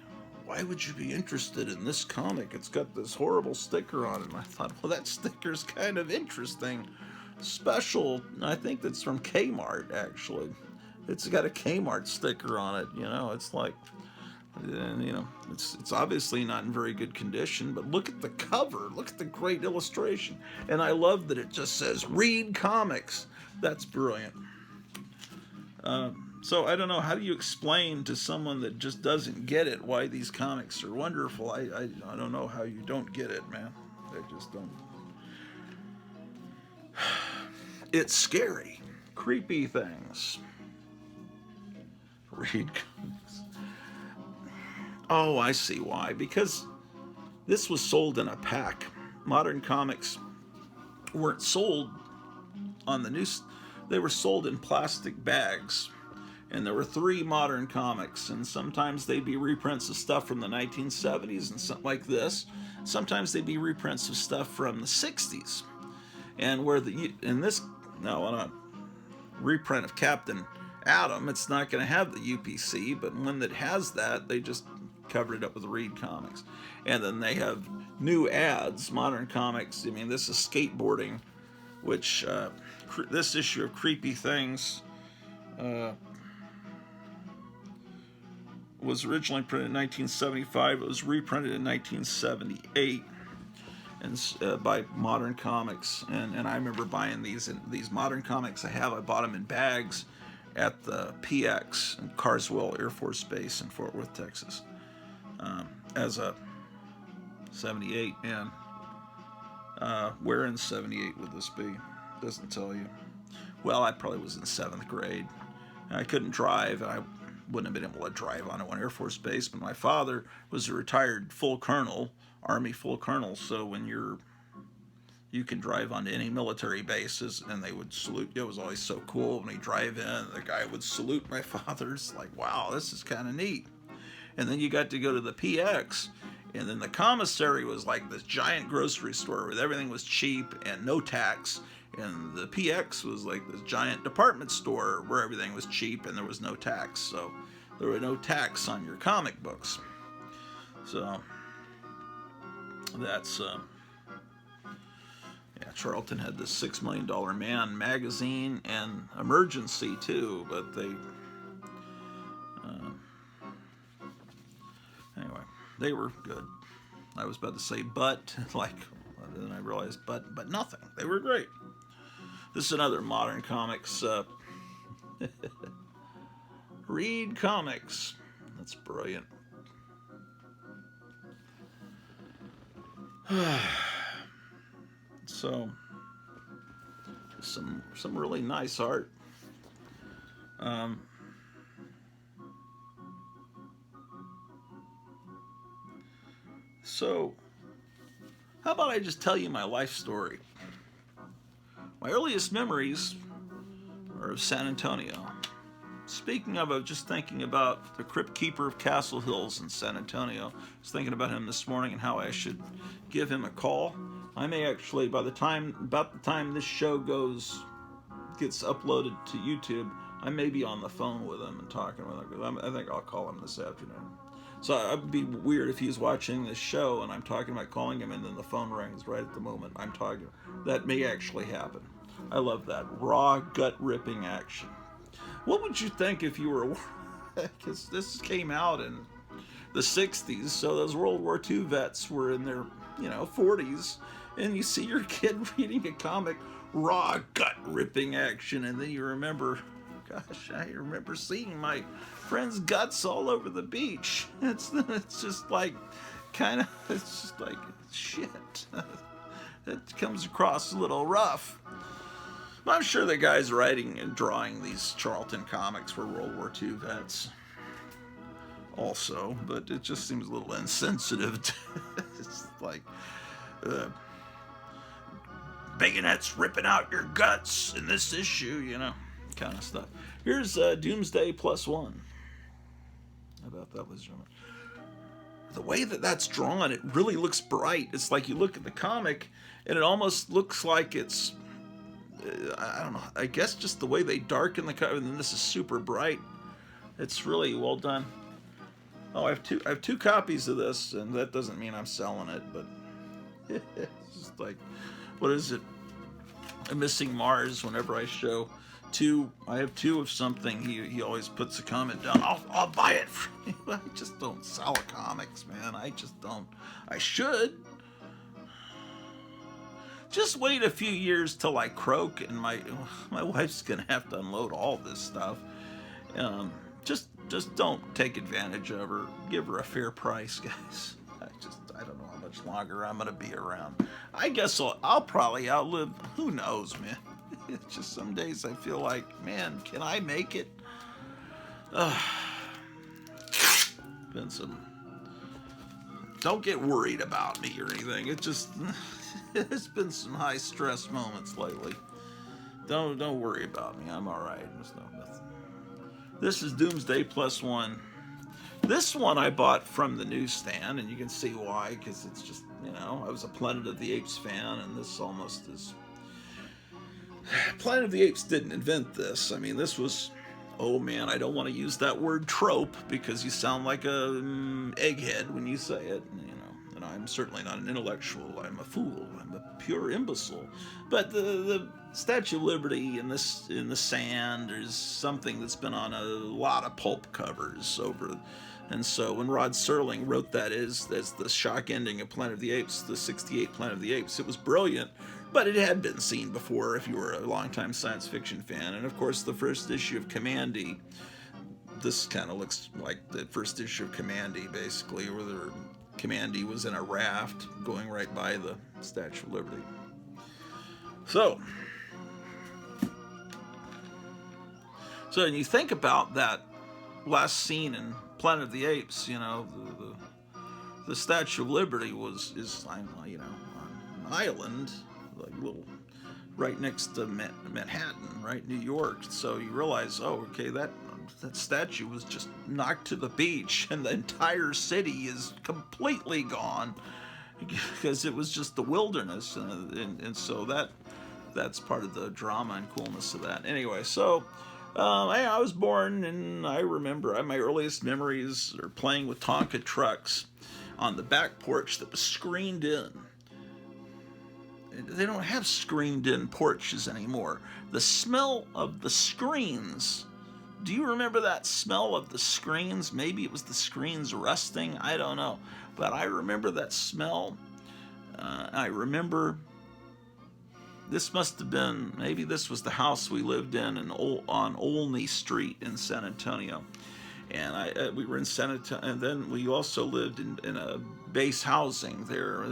would you be interested in this comic? It's got this horrible sticker on it. And I thought, well, that sticker's kind of interesting. Special, I think that's from Kmart, actually. It's got a Kmart sticker on it, you know. It's like, you know, it's obviously not in very good condition, but look at the cover. Look at the great illustration. And I love that it just says, Read Comics. That's brilliant. So I don't know, how do you explain to someone that just doesn't get it why these comics are wonderful? I don't know how you don't get it, man. I just don't. It's scary. Creepy things. Read Comics. Oh, I see why. Because this was sold in a pack. Modern comics weren't sold on the news. They were sold in plastic bags. And there were 3 modern comics. And sometimes they'd be reprints of stuff from the 1970s and something like this. Sometimes they'd be reprints of stuff from the 60s. And where on a reprint of Captain Atom, it's not going to have the UPC, but one that has that, they just covered it up with Read Comics. And then they have new ads, modern comics. I mean, this is skateboarding, which this issue of Creepy Things was originally printed in 1975. It was reprinted in 1978. And by Modern Comics, and I remember buying these Modern Comics. I bought them in bags at the PX in Carswell Air Force Base in Fort Worth, Texas, as a 78. And where in 78 would this be? Doesn't tell you. Well, I probably was in 7th grade. I couldn't drive, and I wouldn't have been able to drive on one Air Force Base, but my father was a retired full colonel, Army full colonel, so when you can drive onto any military bases, and they would salute. It was always so cool when we drive in, the guy would salute my father. It's like, wow, this is kind of neat. And then you got to go to the PX, and then the commissary was like this giant grocery store where everything was cheap and no tax. And the PX was like this giant department store where everything was cheap and there was no tax. So there were no tax on your comic books. So that's, Charlton had this $6 Million Man magazine and Emergency too, but they, anyway, they were good. I was about to say but, like, then I realized but nothing. They were great. This is another Modern Comics. Read Comics. That's brilliant. So, some really nice art. So, How about I just tell you my life story? My earliest memories are of San Antonio. Speaking of, I was just thinking about the Crypt Keeper of Castle Hills in San Antonio. I was thinking about him this morning and how I should give him a call. I may actually, about the time this show gets uploaded to YouTube, I may be on the phone with him and talking with him, because I think I'll call him this afternoon. So it'd be weird if he's watching this show and I'm talking about calling him and then the phone rings right at the moment I'm talking. That may actually happen. I love that raw, gut-ripping action. What would you think if you were... Because this came out in the 60s, so those World War II vets were in their, 40s, and you see your kid reading a comic, raw, gut-ripping action, and then you remember... Gosh, I remember seeing my friend's guts all over the beach. It's just like, it's just like, shit. It comes across a little rough. But I'm sure the guys writing and drawing these Charlton Comics were World War II vets also, but it just seems a little insensitive. It's like, bayonets ripping out your guts in this issue, kind of stuff. Here's Doomsday +1. How about that, ladies and gentlemen? The way that's drawn, it really looks bright. It's like you look at the comic, and it almost looks like it's, I don't know, I guess just the way they darken the cover, and then this is super bright. It's really well done. Oh, I have two copies of this, and that doesn't mean I'm selling it, but it's just like, what is it? A Missing Mars. Whenever I show I have two of something, he always puts a comment down. I'll buy it for you. I just don't sell comics, man. I just don't. I should. Just wait a few years till I croak and my wife's gonna have to unload all this stuff. Just don't take advantage of her. Give her a fair price, guys. I don't know how much longer I'm gonna be around. I guess I'll probably outlive. Who knows, man? It's just some days I feel like, man, can I make it? Been some. Don't get worried about me or anything. It's been some high stress moments lately. Don't worry about me. I'm all right. There's nothing. This is Doomsday +1. This one I bought from the newsstand, and you can see why, because it's just, I was a Planet of the Apes fan, and this almost is. Planet of the Apes didn't invent this. I mean, this was, oh man, I don't want to use that word trope because you sound like a egghead when you say it, and I'm certainly not an intellectual. I'm a fool. I'm a pure imbecile. But the Statue of Liberty in the sand is something that's been on a lot of pulp covers over. And so when Rod Serling wrote that as the shock ending of Planet of the Apes, the 68 Planet of the Apes, it was brilliant. But it had been seen before if you were a longtime science fiction fan. And of course, the first issue of Commandy, this kind of looks like the first issue of Commandy, basically, where Commandy was in a raft going right by the Statue of Liberty. So when you think about that last scene in Planet of the Apes, the Statue of Liberty is on an island, like little, right next to Manhattan, right, New York. So you realize, that statue was just knocked to the beach, and the entire city is completely gone because it was just the wilderness, and so that's part of the drama and coolness of that. Anyway, so I was born, and I remember my earliest memories are playing with Tonka trucks on the back porch that was screened in. They don't have screened-in porches anymore. The smell of the screens. Do you remember that smell of the screens? Maybe it was the screens rusting. I don't know. But I remember that smell. I remember this must have been, maybe this was the house we lived in on Olney Street in San Antonio. And we were in San Antonio, and then we also lived in a base housing there. I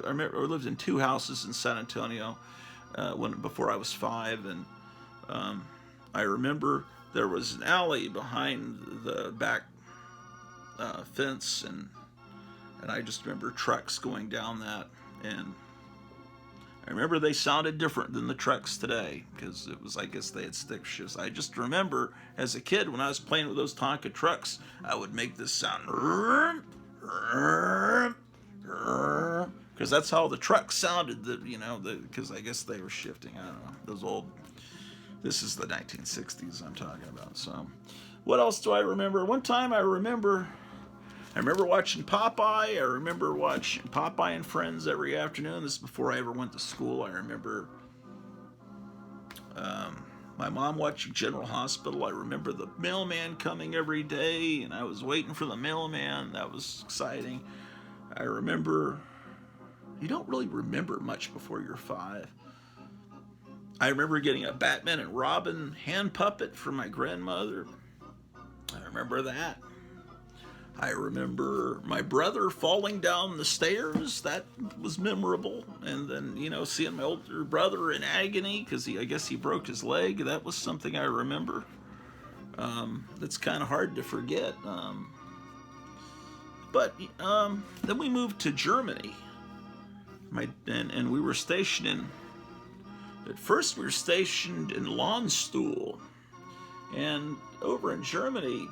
remember we lived in two houses in San Antonio before I was 5, and I remember there was an alley behind the back fence, and I just remember trucks going down that, And I remember they sounded different than the trucks today, because it was, I guess they had stick shifts. I just remember as a kid when I was playing with those Tonka trucks, I would make this sound, because that's how the trucks sounded. Because I guess they were shifting. I don't know. Those old. This is the 1960s I'm talking about. So, what else do I remember? One time I remember watching Popeye. I remember watching Popeye and Friends every afternoon. This is before I ever went to school. I remember my mom watching General Hospital. I remember the mailman coming every day, and I was waiting for the mailman. That was exciting. I remember... You don't really remember much before you're 5. I remember getting a Batman and Robin hand puppet from my grandmother. I remember that. I remember my brother falling down the stairs. That was memorable. And then, seeing my older brother in agony because I guess he broke his leg. That was something I remember. That's kind of hard to forget. But then we moved to Germany. And we were stationed at first we were stationed in Landstuhl. And over in Germany,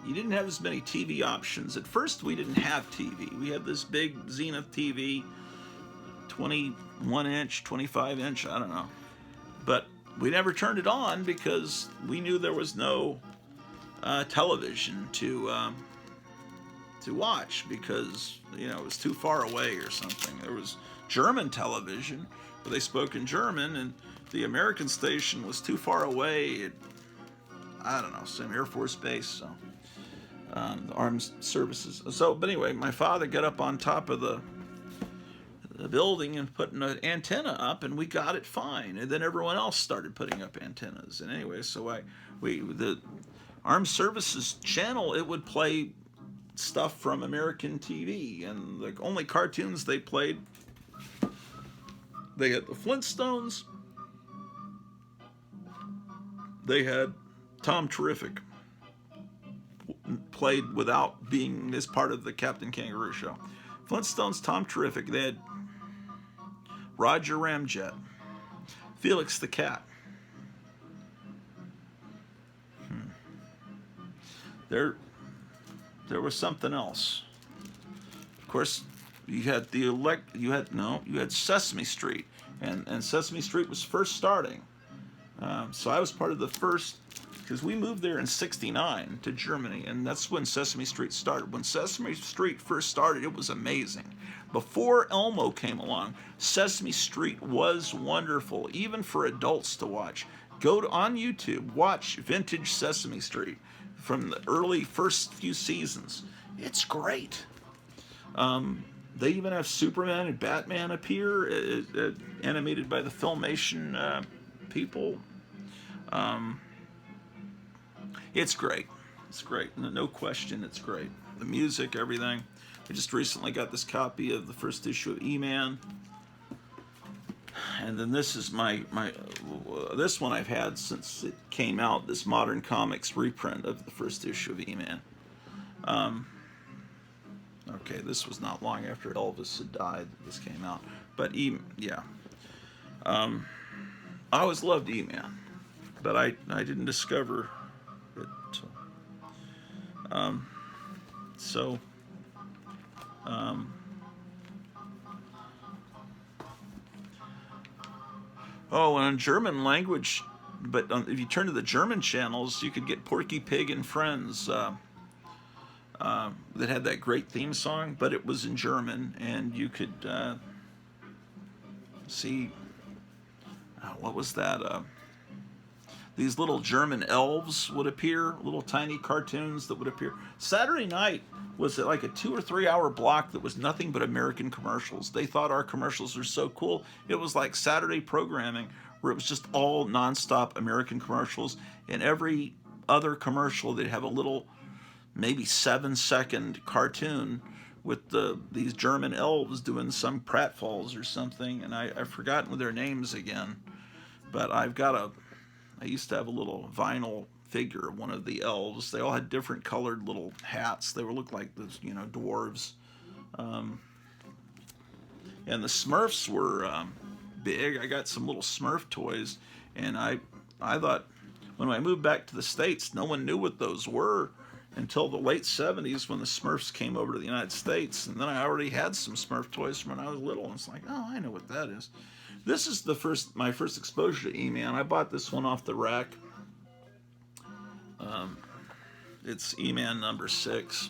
you didn't have as many TV options. At first, we didn't have TV. We had this big Zenith TV, 21-inch, 25-inch, I don't know. But we never turned it on because we knew there was no television to watch because, it was too far away or something. There was German television, but they spoke in German, and the American station was too far away. I don't know, some Air Force base, so... the armed services. So, but anyway, my father got up on top of the building and put an antenna up, and we got it fine. And then everyone else started putting up antennas. And anyway, so the armed services channel, it would play stuff from American TV, and the only cartoons they played, they had the Flintstones, they had Tom Terrific, played without being as part of the Captain Kangaroo show. Flintstones, Tom Terrific. They had Roger Ramjet, Felix the Cat. There was something else. Of course, you had you had Sesame Street, and Sesame Street was first starting. So I was part of the first. Because we moved there in '69 to Germany, and that's when Sesame Street started. When Sesame Street first started, it was amazing. Before Elmo came along, Sesame Street was wonderful, even for adults to watch. Go on YouTube, watch vintage Sesame Street from the early first few seasons. It's great. They even have Superman and Batman appear, animated by the Filmation people. It's great. It's great. No question, it's great. The music, everything. I just recently got this copy of the first issue of Eman. And then this is this one I've had since it came out, this Modern Comics reprint of the first issue of Eman. Okay, this was not long after Elvis had died that this came out. But yeah. I always loved Eman. But I didn't discover... and in German language, but if you turn to the German channels, you could get Porky Pig and Friends that had that great theme song, but it was in German, and you could see, what was that? These little German elves would appear, little tiny cartoons that would appear. Saturday night was like a 2 or 3 hour block that was nothing but American commercials. They thought our commercials were so cool. It was like Saturday programming where it was just all nonstop American commercials. And every other commercial, they'd have a little, maybe 7-second cartoon with these German elves doing some pratfalls or something. And I've forgotten their names again. But I used to have a little vinyl figure of one of the elves. They all had different colored little hats. They looked like those, dwarves. And the Smurfs were big. I got some little Smurf toys, and I thought when I moved back to the States, no one knew what those were until the late 70s when the Smurfs came over to the United States. And then I already had some Smurf toys from when I was little, and it's like, oh, I know what that is. This is my first exposure to Eman. I bought this one off the rack. It's Eman number 6.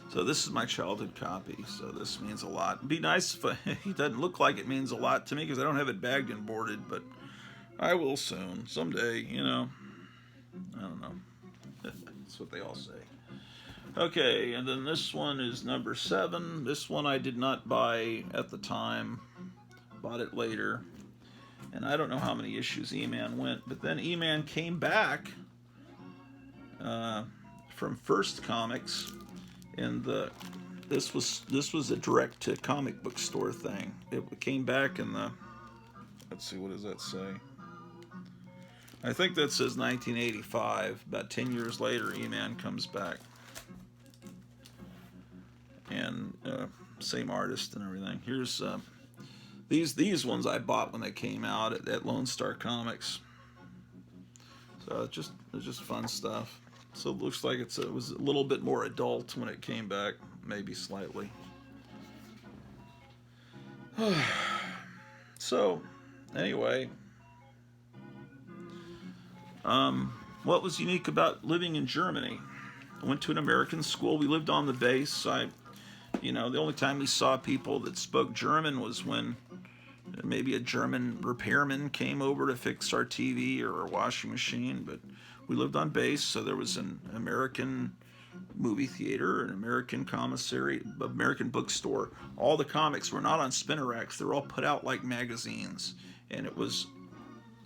So this is my childhood copy, so this means a lot. It'd be nice if it doesn't look like it means a lot to me because I don't have it bagged and boarded, but I will soon, someday, you know. I don't know. That's what they all say. Okay, and then this one is number 7. This one I did not buy at the time. Bought it later. And I don't know how many issues Eman went, but then Eman came back from First Comics, and this was a direct to comic book store thing. It came back in the, let's see, what does that say? I think that says 1985. About 10 years later, Eman comes back, and same artist and everything. Here's these ones I bought when they came out at Lone Star Comics. So it's just fun stuff. So it looks like it was a little bit more adult when it came back, maybe slightly. So anyway, what was unique about living in Germany? I went to an American school. We lived on the base. The only time we saw people that spoke German was when maybe a German repairman came over to fix our TV or our washing machine, but we lived on base, so there was an American movie theater, an American commissary, American bookstore. All the comics were not on spinner racks. They were all put out like magazines, and it was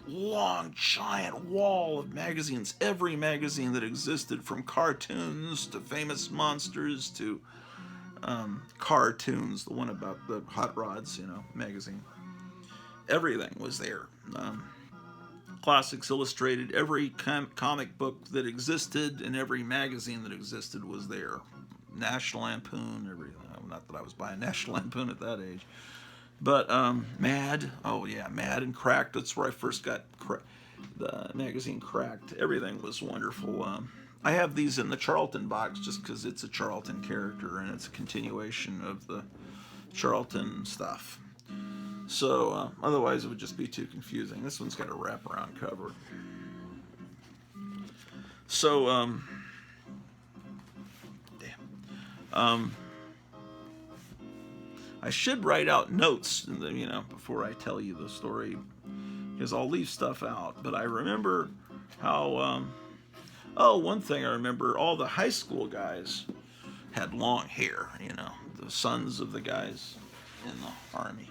long, giant wall of magazines. Every magazine that existed, from cartoons to Famous Monsters to cartoons, the one about the hot rods, magazine. Everything was there. Classics Illustrated, every comic book that existed and every magazine that existed was there. National Lampoon, everything. Not that I was buying National Lampoon at that age. But Mad, Mad and Cracked. That's where I first got the magazine Cracked. Everything was wonderful. I have these in the Charlton box just because it's a Charlton character and it's a continuation of the Charlton stuff. So otherwise it would just be too confusing. This one's got a wraparound cover. So I should write out notes, before I tell you the story, because I'll leave stuff out. But I remember how. One thing I remember: all the high school guys had long hair. The sons of the guys in the army.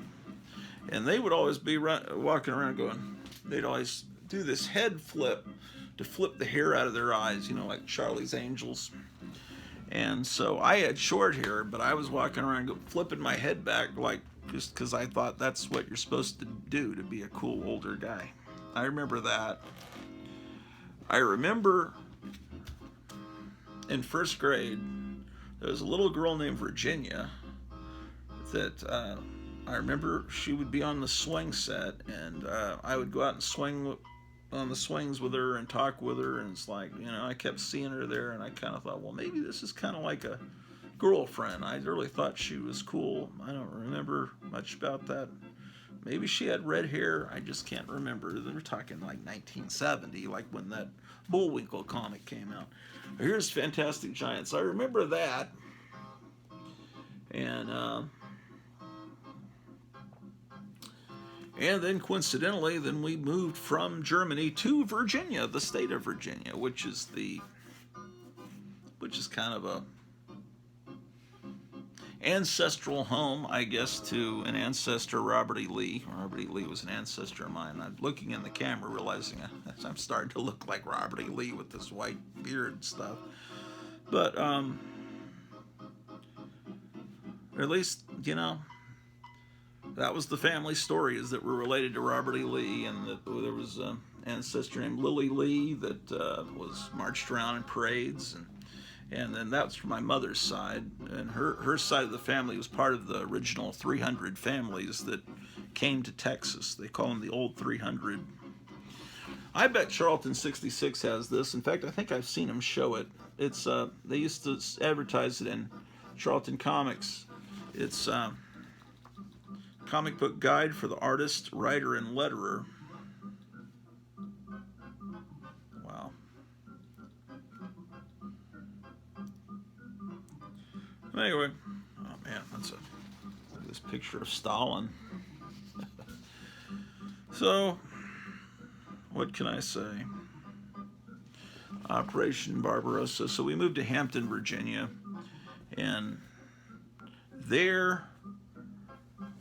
And they would always be walking around going, they'd always do this head flip to flip the hair out of their eyes, like Charlie's Angels. And so I had short hair, but I was walking around flipping my head back, just because I thought that's what you're supposed to do to be a cool older guy. I remember that. I remember in first grade, there was a little girl named Virginia that I remember she would be on the swing set, and I would go out and swing on the swings with her and talk with her, and it's like, I kept seeing her there, and I kind of thought, well, maybe this is kind of like a girlfriend. I really thought she was cool. I don't remember much about that. Maybe she had red hair. I just can't remember. We're talking like 1970, like when that Bullwinkle comic came out. Here's Fantastic Giants. I remember that. And then coincidentally, we moved from Germany to Virginia, the state of Virginia, which is kind of a ancestral home, I guess, to an ancestor, Robert E. Lee. Robert E. Lee was an ancestor of mine. I'm looking in the camera, realizing I'm starting to look like Robert E. Lee with this white beard and stuff. But at least, that was the family story, is that we're related to Robert E. Lee, and that there was an ancestor named Lily Lee that was marched around in parades, And then that's from my mother's side, and her side of the family was part of the original 300 families that came to Texas. They call them the old 300. I bet Charlton 66 has this. In fact, I think I've seen them show it. It's they used to advertise it in Charlton Comics. It's comic book guide for the artist, writer, and letterer. Wow. Anyway, oh man, look at this picture of Stalin. So, what can I say? Operation Barbarossa. So we moved to Hampton, Virginia, and there,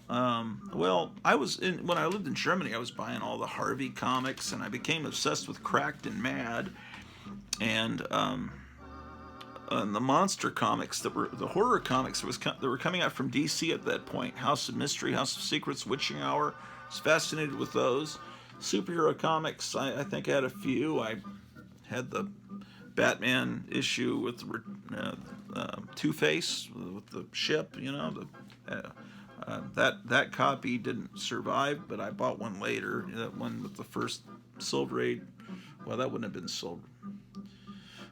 well, when I lived in Germany, I was buying all the Harvey comics, and I became obsessed with Cracked and Mad, and the monster comics the horror comics that were coming out from DC at that point. House of Mystery, House of Secrets, Witching Hour. I was fascinated with those. Superhero comics, I think I had a few. I had the Batman issue with Two-Face with the ship, you know. That copy didn't survive, but I bought one later. That one with the first Silver Age. Well, that wouldn't have been Silver.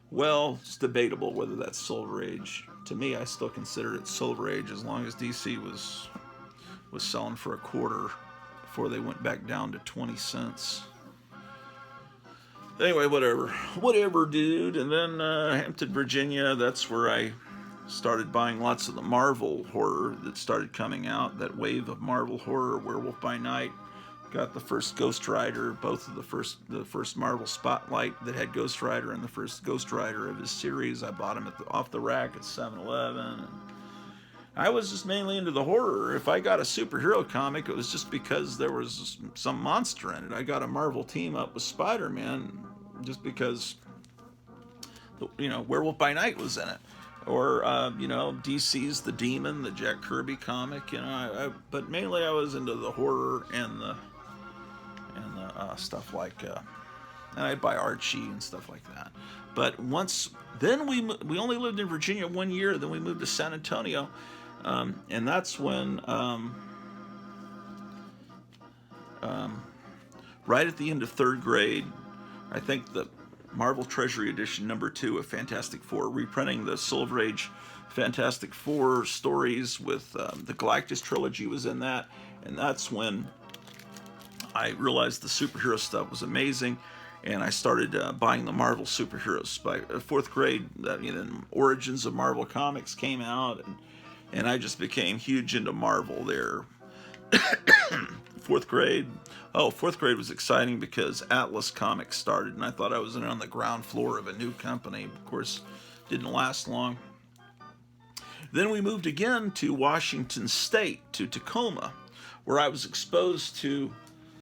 Well, it's debatable whether that's Silver Age. To me, I still consider it Silver Age as long as DC was selling for a quarter before they went back down to 20 cents. Anyway, whatever, dude. And then Hampton, Virginia, that's where I started buying lots of the Marvel horror that started coming out. That wave of Marvel horror, Werewolf by Night. Got the first Ghost Rider, both of the first Marvel Spotlight that had Ghost Rider, and the first Ghost Rider of his series. I bought them off the rack at 7-Eleven. I was just mainly into the horror. If I got a superhero comic, it was just because there was some monster in it. I got a Marvel team up with Spider-Man just because, Werewolf by Night was in it. Or, DC's The Demon, the Jack Kirby comic, but mainly I was into the horror and the stuff like, and I'd buy Archie and stuff like that. But then we only lived in Virginia 1 year, then we moved to San Antonio, and that's when, right at the end of third grade, I think the Marvel Treasury Edition #2 of Fantastic Four, reprinting the Silver Age Fantastic Four stories with the Galactus trilogy was in that, and that's when I realized the superhero stuff was amazing, and I started buying the Marvel superheroes. By fourth grade, then Origins of Marvel Comics came out, and I just became huge into Marvel there. Fourth grade was exciting because Atlas Comics started, and I thought I was on the ground floor of a new company. Of course, didn't last long. Then we moved again to Washington State, to Tacoma, where I was exposed to